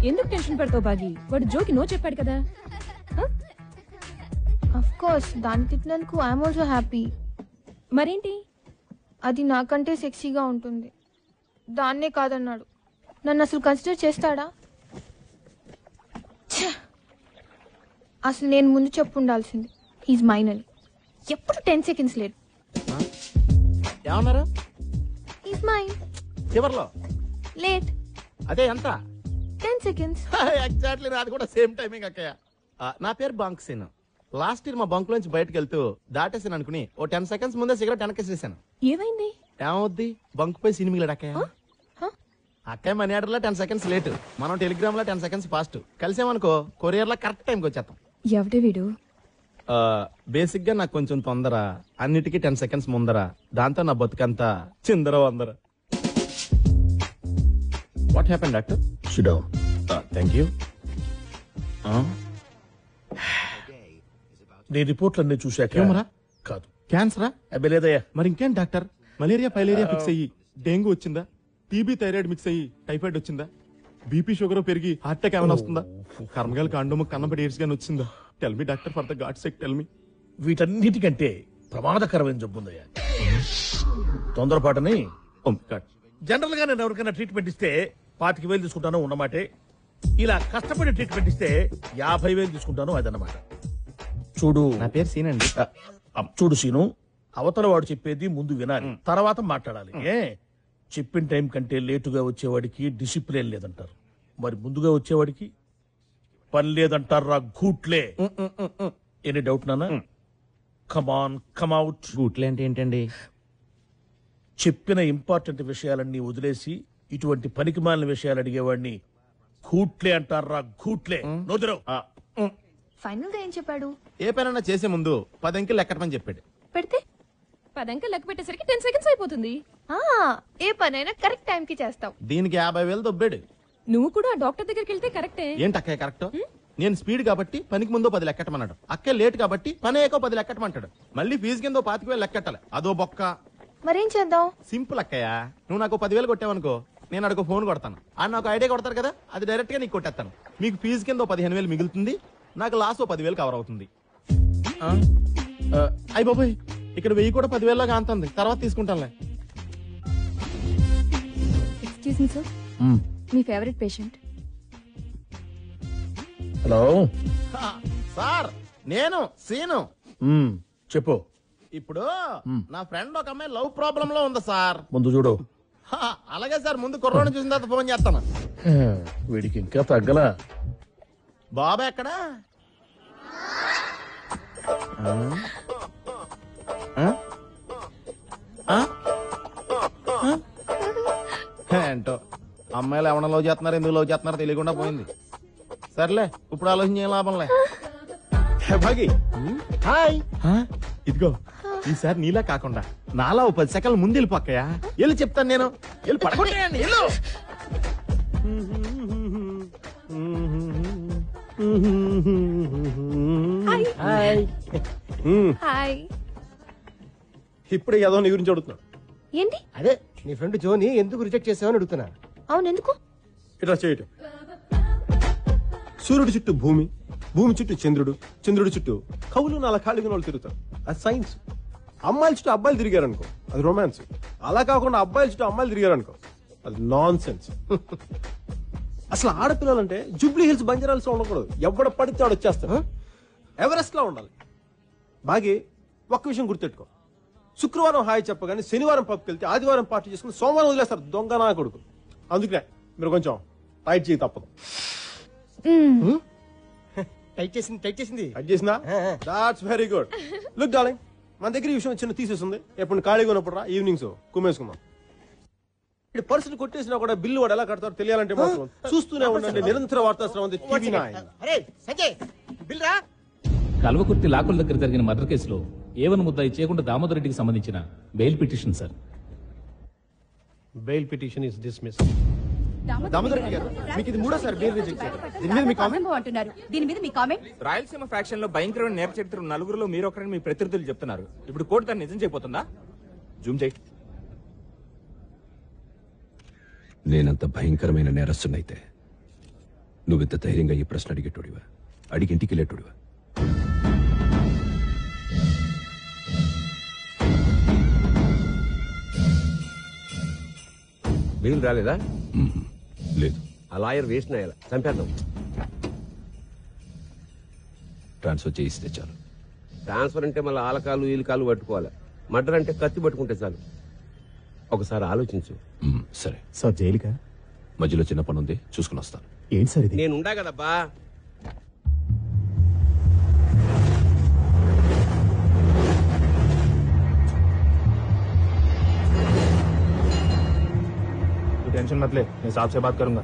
ఎందుకు టెన్షన్ పడతావు బాగి? వాడు జోకి నో చెప్పాడు కదా. అఫ్ కోర్స్ దాన్ని తిట్టినందుకు ఐఎమ్ ఆల్సో హ్యాపీ. మరేంటి? అది నాకంటే సెక్సీగా ఉంటుంది. దాన్నే కాదన్నాడు. నన్ను అసలు కన్సిడర్ చేస్తాడా? అసలు నేను ముందు చెప్పు ఉండాల్సింది హీస్ మైన్ అని. ఎప్పుడు 10 seconds లేట్. ఏమన్నారు? He's mine. చివర్లో లేట్. అదే ఎంత? 10 seconds. ఎగ్జాక్ట్లీ నాది కూడా సేమ్ టైమింగ్ అక్కయ్య. నా పేరు బంక్ సీన్. లాస్ట్ ఇయర్ మా బంక్ లోంచి బయటకు వెళ్తూ దాటేసాను అనుకుని ఓ 10 seconds ముందే సిగరెట్ వెనకేసేసాను. ఏమైంది? ఏమవుద్ది? బంక్ పోయి సినిమాలు అక్కయ్య. అక్కయ్య మనీ ఆర్డర్ లో 10 seconds లేట్, మనం టెలిగ్రామ్ లో 10 seconds ఫాస్ట్. కలిసామనుకో కొరియర్ లో కరెక్ట్ టైంకి వచ్చేస్తాం. ఎవడే వీడు? బేసిక్ గా నాకు కొంచెం తొందర, అన్నిటికీ 10 seconds ముందర. దాంతో నా బతుకంతా చిందర వందర. What happen doctor? Sit down. Thank you. నీ రిపోర్ట్లన్నీ చూశాక ట్యూమరా? కాదు, క్యాన్సరా? అబ్బే లేదయ్యా. మరి ఇంకేం డాక్టర్? మలేరియా ఫైలేరియా ఫిక్స్ అయ్యి డెంగ్యూ వచ్చిందా? టీబీ థైరాయిడ్ మిక్స్ అయ్యి టైఫాయిడ్ వచ్చిందా? బీపీ షుగర్ పెరిగి హార్ట్ అటాక్ ఏమైనా వస్తుందా? కర్మగాలి కాండము కన్నబడి ఎయిడ్స్ గాని వచ్చిందా? Tell me doctor, for the God sake tell me. వీటన్నిటికంటే ప్రమాదకరమైన జబ్బు ఉందయ్యా, తొందరపాటుని. జనరల్ గా నేను ఎవరికైనా ట్రీట్మెంట్ ఇస్తే 25,000 తీసుకుంటాను ఉన్నమాటే. ఇలా కష్టపడి ట్రీట్మెంట్ ఇస్తే 50,000 తీసుకుంటాను అదన్నమాట. చూడు, నా పేరు సీన్ అండి. చూడు సీను, అవతల వాడు చెప్పేది ముందు వినాలి, తర్వాత మాట్లాడాలి. చెప్పిన టైం కంటే లేటుగా వచ్చేవాడికి డిసిప్లిన్ లేదంటారు, మరి ముందుగా వచ్చేవాడికి పని లేదంటారా? గూట్లే. ఎనీ డౌట్ నానా? కమాన్ కమ్అట్. గూట్లే అంటే ఏంటండి? చెప్పిన ఇంపార్టెంట్ విషయాలన్నీ వదిలేసి ఇటువంటి పనికి మాలిన విషయాలు అడిగేవాడిని గూట్లే అంటారా? గూట్లే. నోదిరావు. ఫైనల్ గా ఏం చెప్పాడు? ఏ పనైనా చేసే ముందు 10 అంకెలు లెక్కటమని చెప్పాడు. పెడితే 10 అంకెలు లెక్క పెట్టేసరికి 10 seconds అయిపోతుంది. ఏ పనైనా కరెక్ట్ టైం కి చేస్తావు. దీనికి 50,000 దొబ్బాడు. నువ్వు కూడా డాక్టర్ దగ్గరికి వెళ్తే కరెక్టే. ఏంటి అక్కయ్య కరెక్ట్? నేను స్పీడ్ కాబట్టి పనికి ముందో 10 లెక్కటమన్నాడు. అక్క లేట్ కాబట్టి పని అయ్యాకో 10 లెక్కటమంటాడు. మళ్ళీ ఫీజు కింద 25,000 లెక్కట్టాలి. అదో బొక్క. మరేం చేద్దాం? సింపుల్ అక్కయ్య, నువ్వు నాకు 10,000 కొట్టావనుకో, నేను అడుగు ఫోన్ కొడతాను. ఆయన నాకు ఐడియా కొడతారు కదా, అది డైరెక్ట్ గా నీకు కొట్టేస్తాను. మీకు ఫీజు కింద 15,000 మిగులుతుంది, నాకు లాస్ 10,000 కవర్ అవుతుంది. అయ్య బాబోయ్, ఇక్కడ 1000 కూడా 10,000 కాంతుంది, తర్వాత తీసుకుంటానులే. ఎక్స్క్యూజ్ మీ సార్, మీ ఫేవరెట్ పేషెంట్. హలో సార్, నేను సీను. చెప్పు. ఇప్పుడు నా ఫ్రెండ్ ఒక అమ్మాయి లవ్ ప్రాబ్లం లో ఉంది సార్. ముందు చూడు. అలాగే సార్, ముందు కుర్రోని చూసిన తర్వాత ఫోన్ చేస్తాను. వీడికి ఇంకా తగ్గలా. బాబా ఎక్కడా? ఏంటో అమ్మాయిలు ఎవడ లవ్ చేస్తున్నారు, ఎందుకు లవ్ చేస్తున్నారో తెలియకుండా పోయింది. సర్లే, ఇప్పుడు ఆలోచించే లాభంలే. భాగి హాయ్. ఇదిగో ఈసారి నీలా కాకుండా నాలా 10 సెకండ్ల ముందు వెళ్ళిపోక్కయా. వెళ్ళి చెప్తాను నేను. వెళ్ళి పడుకుంటాయండి. వెళ్ళు. హాయ్. ఇప్పుడే ఏదో నీ గురించి అడుగుతున్నాడు. ఏంటి? అదే నీ ఫ్రెండ్ జోని ఎందుకు రిజెక్ట్ చేసావని అడుగుతున్నా. అవును, ఎందుకు? ఇట్లా చేయటం. సూర్యుడి చుట్టూ భూమి, భూమి చుట్టూ చంద్రుడు, చంద్రుడి చుట్టూ కవులు 4 కాళ్ళ వాళ్ళు తిరుగుతారు. అది సైన్స్. అమ్మాయిల చుట్టూ అబ్బాయిలు తిరిగారు అనుకో, అది రొమాన్స్. అలా కాకుండా అబ్బాయిల చుట్టూ అమ్మాయిలు తిరిగారు అనుకో, అది నాన్ సెన్స్. అసలు ఆడపిల్లలంటే జూబ్లీ హిల్స్, బంజారాల్స్ లో ఉండకూడదు. ఎవడ పడితే ఆడు వచ్చేస్తాడు. ఎవరెస్ట్ లో ఉండాలి. బాగా ఒక్క విషయం గుర్తెట్టుకో, శుక్రవారం హాయి చెప్పగానే శనివారం పబ్కి వెళ్తే ఆదివారం పార్టీ చేసుకుని సోమవారం వదిలేస్తారు. దొంగ నా కొడుకు. అందుకనే మీరు కొంచెం టైట్ చేయి, తప్పదు. టైట్ చేసింది టైట్ చేసిందా? That's very good. Look darling, మన దగ్గర ఈ విషయం చిన్న తీసేస్తుంది. ఎప్పుడు ఖాళీగా ఉన్నప్పుడు రా, ఈవినింగ్స్ కుమ్మేసుకుందాం. ఇప్పుడు పర్సులు కొట్టేసినా కూడా బిల్లు వాడు ఎలా కడతారో తెలియాలంటే మాత్రం చూస్తూనే ఉండండి. నిరంతర వార్తాశ్రవం బిల్ రా. కల్వకుర్తి లాకుల దగ్గర జరిగిన మర్డర్ కేసులో ఏవన్ ముద్దాయి చేయకుండా దామోదర్ రెడ్డికి సంబంధించిన bail petition sir. Bail petition is dismiss. Damodar Reddy గారు, మీకు ఇది మూడోసారి బెయిల్ రిజెక్ట్ చేశారు. దీని మీద మీ కామెంట్? రాయలసీమ ఫ్రాక్షన్ లో భయంకరమైన నేర చరిత్ర 4గురులో మీరు ఒకరని మీ ప్రతినిధులు చెప్తున్నారు. ఇప్పుడు కోర్టు దాన్ని నిజం చేయబోతుందా? జూమ్ చేయి. నేనంత భయంకరమైన నేరస్తున్నైతే నువ్వింత ధైర్యంగా ఈ ప్రశ్న అడిగేటోడివా? అడిగి ఇంటికి వెళ్ళేటోడివా? బెయిల్ రాలేదా? లేదు. ఆ లాయర్ వేస్ట్ నాయాల, చంపేద్దాం. ట్రాన్స్ఫర్ చేయిస్తే చాలు. ట్రాన్స్ఫర్ అంటే మళ్ళీ ఆలకాలు ఈలకాలు పట్టుకోవాలి. మర్డర్ అంటే కత్తి పట్టుకుంటే చాలు. ఒకసారి ఆలోచించు. సరే సార్ జైలుకా? మధ్యలో చిన్న పని ఉంది, చూసుకుని వస్తాను. ఏంటి సార్ ఇది? నేను ఉండా కదబ్బా. टेंशन मत ले, मैं साहब से बात करूंगा.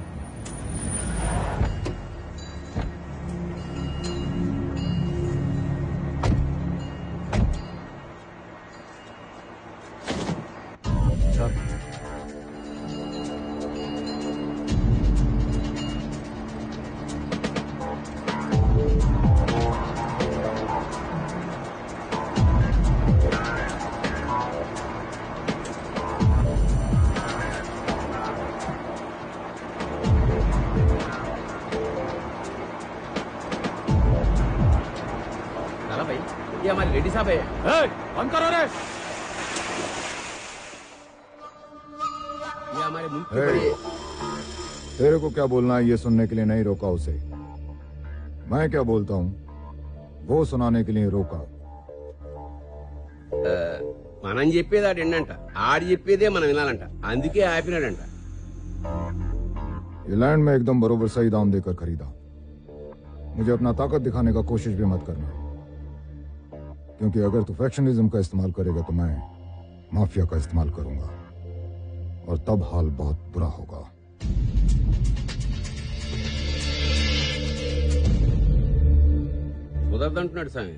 ये हमारे रेड्डी साहब है. बंद करो रे. ये हमारे मुल्क के बड़े. तेरे को क्या बोलना है ये सुनने के लिए नहीं रोका उसे. मैं क्या बोलता हूँ वो सुनाने के लिए रोका. మనం చెప్పేది ఆడు ఏంటంట, ఆడు చెప్పేదే మనం వినాలంట. అందుకే ఆపినాడంట. ये लैंड में एकदम बरोबर सही दाम देकर खरीदा. मुझे अपना ताकत दिखाने का कोशिश भी मत करना, क्योंकि अगर तू फैक्शनिज्म का इस्तेमाल करेगा तो मैं माफिया का इस्तेमाल करूंगा और तब हाल बहुत बुरा होगा. కుదరదంటున్నాడు స్వామి.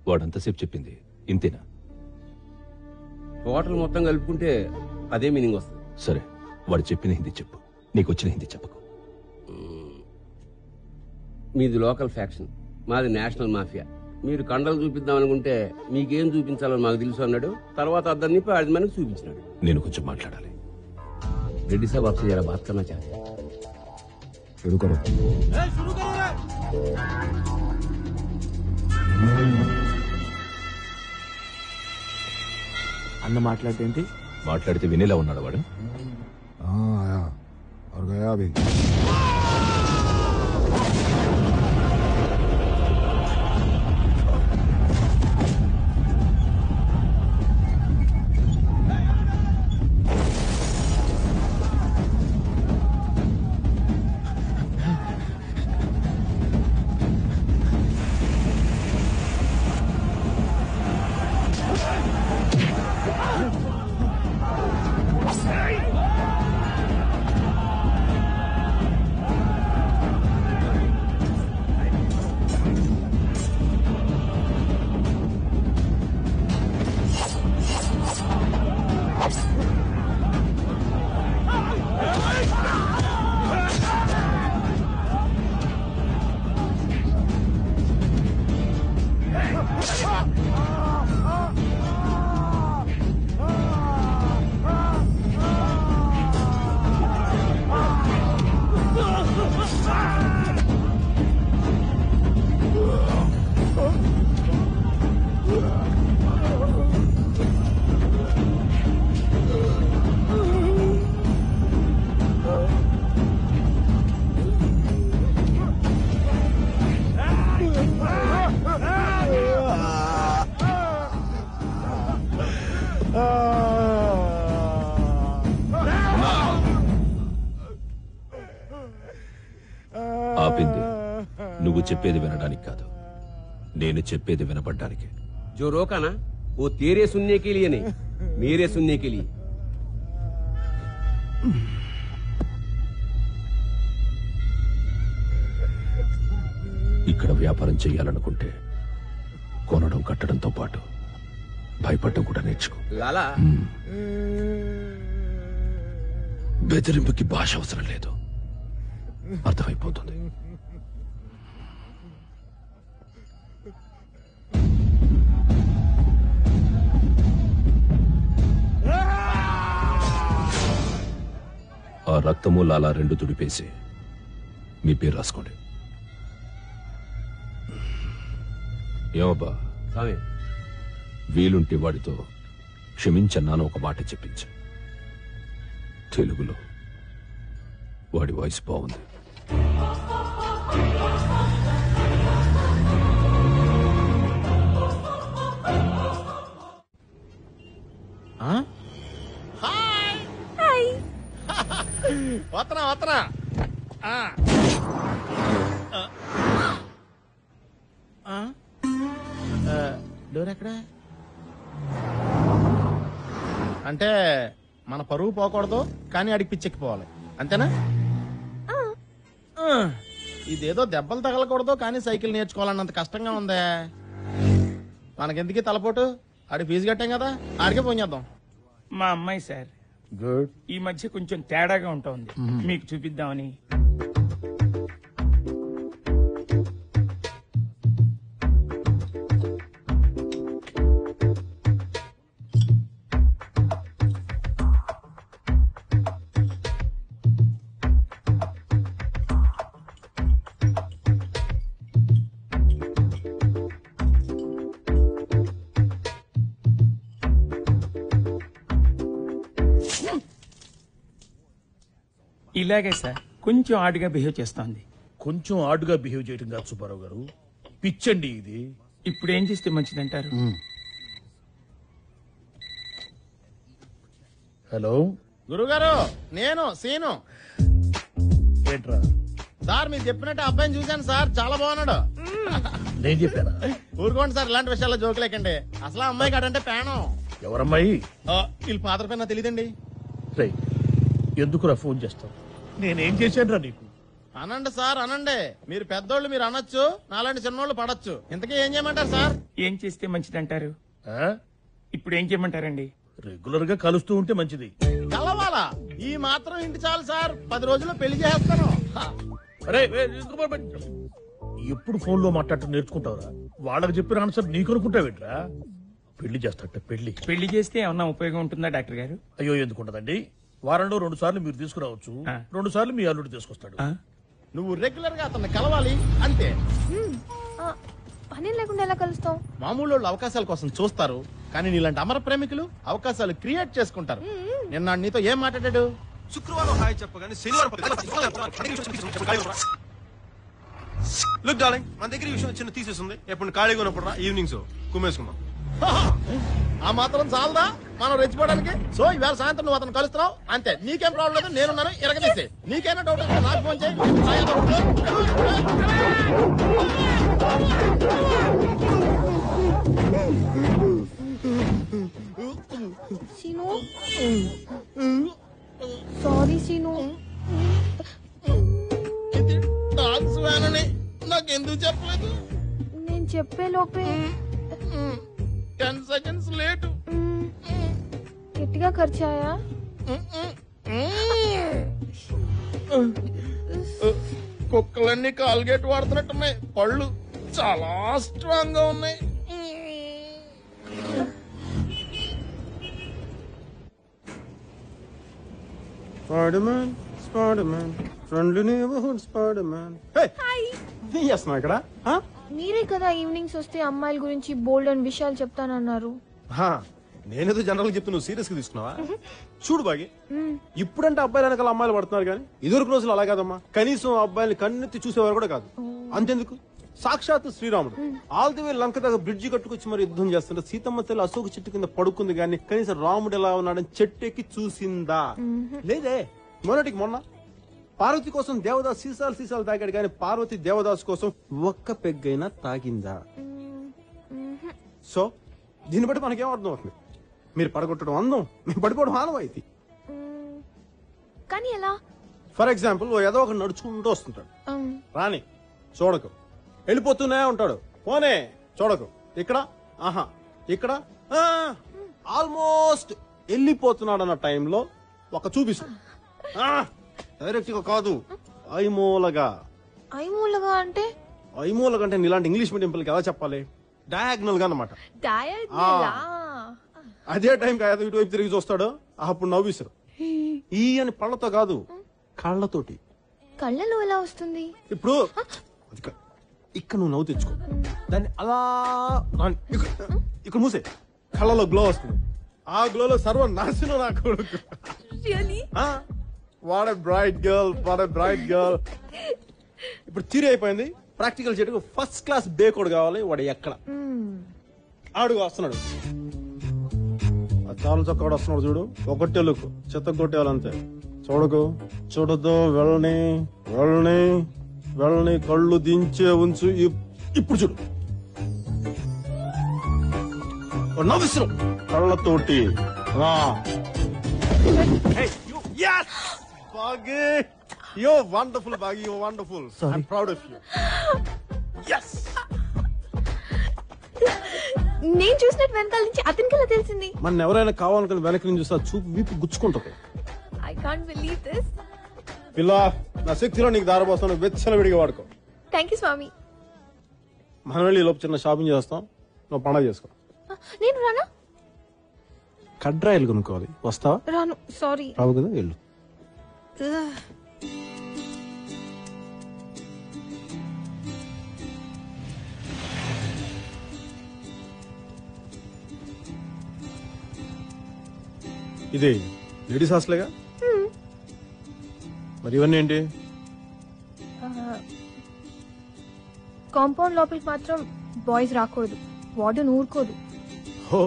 వాడంతసేపు చెప్పింది ఇంతేనా? టోటల్ మొత్తం కలుపుకుంటే అదే మీనింగ్ వస్తుంది. సరే, వాడు చెప్పిన హిందీ చెప్పు, నీకు వచ్చిన హిందీ చెప్పకు. మీది లోకల్ ఫ్యాక్షన్, మాది నేషనల్ మాఫియా. మీరు కండలు చూపిద్దాం అనుకుంటే మీకేం చూపించాలో మాకు తెలుసు అన్నాడు. తర్వాత అద్దరు నింపి 5 మందికి చూపించినాడు. నేను కొంచెం మాట్లాడాలి. రెడ్డి సాబ్ आपसे जरा बात करना चाहते हैं. शुरू करो. అన్న మాట్లాడేంటి? మాట్లాడితే వినేలా ఉన్నాడు వాడు. हाँ आया और गया भी. ఆపింది నువ్వు చెప్పేది వినడానికి కాదు, నేను చెప్పేది వినపడ్డానికి. जो रोका ना वो तेरे सुनने के लिए नहीं, मेरे सुनने के लिए. ఇక్కడ వ్యాపారం చేయాలనుకుంటే కొనడం కట్టడంతో పాటు భయపడడం కూడా నేర్చుకో. లాలా, బెదిరింపుకి భాష అవసరం లేదు, అర్థమైపోతుంది. ఆ రక్తము లాలా రెండు తుడిపేసి మీ పేరు రాసుకోండి. ఏమబ్బా స్వామి, వీలుంటే వాడితో క్షమించన్నాను ఒక మాట చెప్పించు. తెలుగులో. వాడి వాయిస్ బాగుంది. వత్తనా వత్తనా. డోర్ ఎక్కడ? అంటే మన పరువు పోకూడదు, కానీ అడిగి పిచ్చెక్కిపోవాలి, అంతేనా? ఇదేదో దెబ్బలు తగలకూడదు, కానీ సైకిల్ నేర్చుకోవాలన్నంత కష్టంగా ఉందే. మనకెందుకు తలపోటు? ఆడి ఫీజు కట్టాం కదా, ఆడికే ఫోన్ చేద్దాం. మా అమ్మాయి సార్ గుడ్. ఈ మధ్య కొంచెం తేడాగా ఉంటుంది, మీకు చూపిద్దామని. ఇలాగే సార్ కొంచెం ఆడుగా బిహేవ్ చేస్తోంది. కొంచెం ఆడుగా బిహేవ్ చేయడం కాదు సుబ్బారావు గారు, పిచ్చండి ఇది. ఇప్పుడు ఏం చేస్తే మంచిదంటారు? హలో గురుగారు, నేను సీను. ఏంట్రా? సార్ మీరు చెప్పినట్టు అబ్బాయిని చూశాను సార్, చాలా బాగున్నాడు. నేను చెప్పానా? ఊరుకోండి సార్, ఇలాంటి విషయాల్లో జోకులేకండి. అసలు ఆ అమ్మాయి కాడంటే ప్రాణం. ఎవరమ్మాయి? వీళ్ళు ఫాదర్ పైన తెలియదండి. రే, ఎందుకురా ఫోన్ చేస్తావు? నేనేం చేశాను రా నీకు? అనండి సార్ అనండి, మీరు పెద్దోళ్ళు, మీరు అనొచ్చు, నాలాంటి చిన్నోళ్ళు పడొచ్చు. ఇంతకీ ఏం చేయమంటారు సార్? ఏం చేస్తే మంచిదంటారు? ఇప్పుడు ఏం చేయమంటారండి? రెగ్యులర్ గా కలుస్తూ ఉంటే మంచిది. కలవాలా? ఈ మాత్రం ఇంటి చాలు సార్, 10 రోజుల్లో పెళ్లి చేస్తాను. అరే ఎప్పుడు ఫోన్ లో మాట్లాడటం నేర్చుకుంటావురా? వాళ్ళకి చెప్పిన ఆన్సర్ నీకు అనుకుంటావేంట్రా? పెళ్లి చేస్తాట. పెళ్లి చేస్తే ఏమన్నా ఉపయోగం ఉంటుందా డాక్టర్ గారు? అయ్యో, ఎందుకుంటదండి? వారంలో 2 సార్లు మీరు తీసుకురావచ్చు, 2 సార్లు మీ అల్లుడు తీసుకొస్తాడు. నువ్వు రెగ్యులర్ గా అతన్ని కలవాలి అంతే. పని లేకుండా ఎలా కలుస్తాం? మామూలు వాళ్ళు అవకాశాల కోసం చూస్తారు, కానీ నీలాంటి అమర ప్రేమికులు అవకాశాలు క్రియేట్ చేసుకుంటారు. నిన్న నీతో ఏం మాట్లాడాడు? శుక్రవారం హాయ్ చెప్పగానే శనివారం లుక్ డార్లింగ్, మన దగ్గర ఈ విషయం చిన్న తీసేస్తుంది. ఎప్పుడు ఖాళీగా ఉన్నప్పుడు ఈవినింగ్స్ కుమ్మేసుకున్నాం. ఆ మాత్రం చాలదా మనం రెచ్చిపోవడానికి? సో ఇవాళ సాయంత్రం నువ్వు అతను కలుస్తున్నావు అంతే. నీకేం ప్రాబ్లం లేదు, నేనున్నాను, ఎరగదీసే. నీకైనా డౌట్ ఉంటే నాకు ఫోన్ చేయి. సీను, సారీ సీను. డాన్స్ వేనని నాకెందుకు చెప్పలేదు? నేను చెప్పే లోపే 10 సెకండ్స్ లేటు. గట్టిగా ఖర్చాయా? కుక్కలన్నీ కాల్గేట్ వాడుతున్నట్టున్నాయి. పళ్ళు చాలా స్ట్రాంగ్ గా ఉన్నాయి. Spiderman, Spiderman, friendly neighbourhood Spiderman. Hey, ఏం చేస్తున్నావు ఇక్కడ? మీరే కదా ఈవినింగ్స్ వస్తే అమ్మాయిల గురించి బోల్డ్ అని విషయాలు చెప్తానన్నారు. నేనేదో జనరల్ చెప్తే నువ్వు సీరియస్ గా తీసుకున్నావా? చూడు బాగి, ఇప్పుడంటే అబ్బాయిలు వెనకాల అమ్మాయిలు పడుతున్నారు, కానీ ఇదివరకు రోజులు అలా కాదమ్మా. కనీసం అబ్బాయిలు కన్నెత్తి చూసేవారు కూడా కాదు. అంతెందుకు, సాక్షాత్ శ్రీరాముడు ఆల్ ది వే లంక దగ్గర బ్రిడ్జి కట్టుకొచ్చి మరి యుద్ధం చేస్తుంటే సీతమ్మ తల్లి అశోక చెట్టు కింద పడుకుంది, కానీ కనీసం రాముడు ఎలా ఉన్నాడని చెట్టెక్కి చూసిందా? లేదే. మొన్నటికి మొన్న పార్వతి కోసం దేవదాస్ సీసాలు తాగాడు, కానీ పార్వతి దేవదాస్ కోసం ఒక్క పెగ్గైనా తాగిందా? సో దీన్ని బట్టి మనకేం అర్థం అవుతుంది? మీరు పడగొట్టడం అందం, మేము పడిపోవడం ఆనవాయితీ. కానీ ఎలా? ఫర్ ఎగ్జాంపుల్, ఏదో ఒక నడుచుకుంటూ వస్తుంటాడు, రాని చూడకు, వెళ్ళిపోతూనే ఉంటాడు, పోనే చూడకు, ఇక్కడ ఆహా ఇక్కడ ఆల్మోస్ట్ వెళ్ళిపోతున్నాడు అన్న టైంలో ఒక చూపిస్తాడు. డైరెక్ట్ గా కాదు, ఐమూలగా. ఐమూలగా అంటే? ఐమూలగా అంటే నీలాంటి ఇంగ్లీష్ మీడియం పిల్లలకి ఎలా చెప్పాలి? డయాగ్నల్ గా అన్నమాట. అదే టైం కాదు, ఇటువైపు తిరిగి చూస్తాడు, అప్పుడు నవ్విస్తారు. ఈ అని పళ్ళతో కాదు, కళ్ళతోటి. కళ్ళలో ఎలా వస్తుంది? ఇప్పుడు అది ఇక్కడ నువ్వు నవ్వు తెచ్చుకో, దాన్ని అలా ఇక్కడ మూసే, కళ్ళలో గ్లో వస్తుంది. ఆ గ్లోలో సర్వనాశనం నా కొడుకు. What a bright girl, what a bright girl. ఇప్పుడు థియరీ అయిపోయింది, ప్రాక్టికల్ చేయడానికి ఫస్ట్ క్లాస్ బేకోడ్ కావాలి. వాడు ఎక్కడ ఆడుగు వస్తున్నాడు, చాలా చక్కగా వస్తున్నాడు చూడు. ఒకటే లుక్, చెత్త కొట్టేయాలంతే. చూడకు, చూడదు, వెళ్ళని వెళ్ళని వెళ్ళని, కళ్ళు దించే ఉంచు. ఇప్పుడు చూడు, నవ్విస్తున్నాం కళ్ళతోటి. బాగి, యో వండర్ఫుల్ బాగి, యో wonderful. I'm proud of you. yes. నేను చూసినట్టు వెనకాల నుంచి అతనికి ఎలా తెలిసింది? మన ఎవరైనా కావాలనుకుని వెనక నుంచి చూస్తా చూపు వీపు గుచ్చుకుంటుంది. I can't believe this. పిల్ల, నా శక్తిలో నీకు దారపోస్తాను, వెచ్చల విడిగా వాడుకో. థ్యాంక్ యూ స్వామి. మనం వెళ్ళి లోపు చిన్న షాపింగ్ చేస్తాం, నువ్వు పండగ చేసుకో. నేను రానా? కడ్రాయిలు కొనుక్కోవాలి, వస్తావా? రాను, సారీ. రావు కదా, వెళ్ళు. ఇదే లేడీస్ హాస్టలేగా? మరి ఇవన్నీ ఏంటి? కాంపౌండ్ లోపలికి మాత్రం బాయ్స్ రాకూడదు, వార్డెన్ ఊరుకోదు. హో,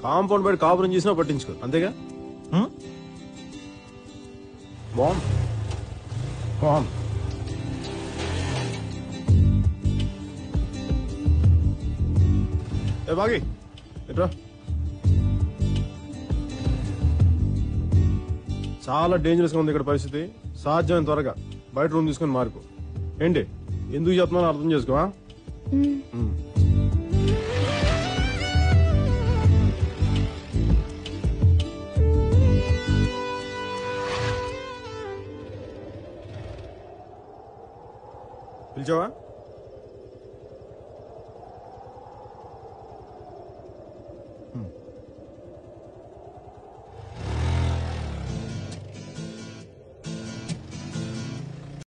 కాంపౌండ్ బయట కాపురం చేసినా పట్టించుకో, అంతేగా? Bomb bomb. ఏ బాగి, ఎట్రా. చాలా డేంజరస్ గా ఉంది ఇక్కడ పరిస్థితి. సాధ్యమైన త్వరగా బయట రూమ్ తీసుకుని మారుకో. ఏంటి, ఎందుకు చెప్తున్నానో అర్థం చేసుకో. పిలిచావా?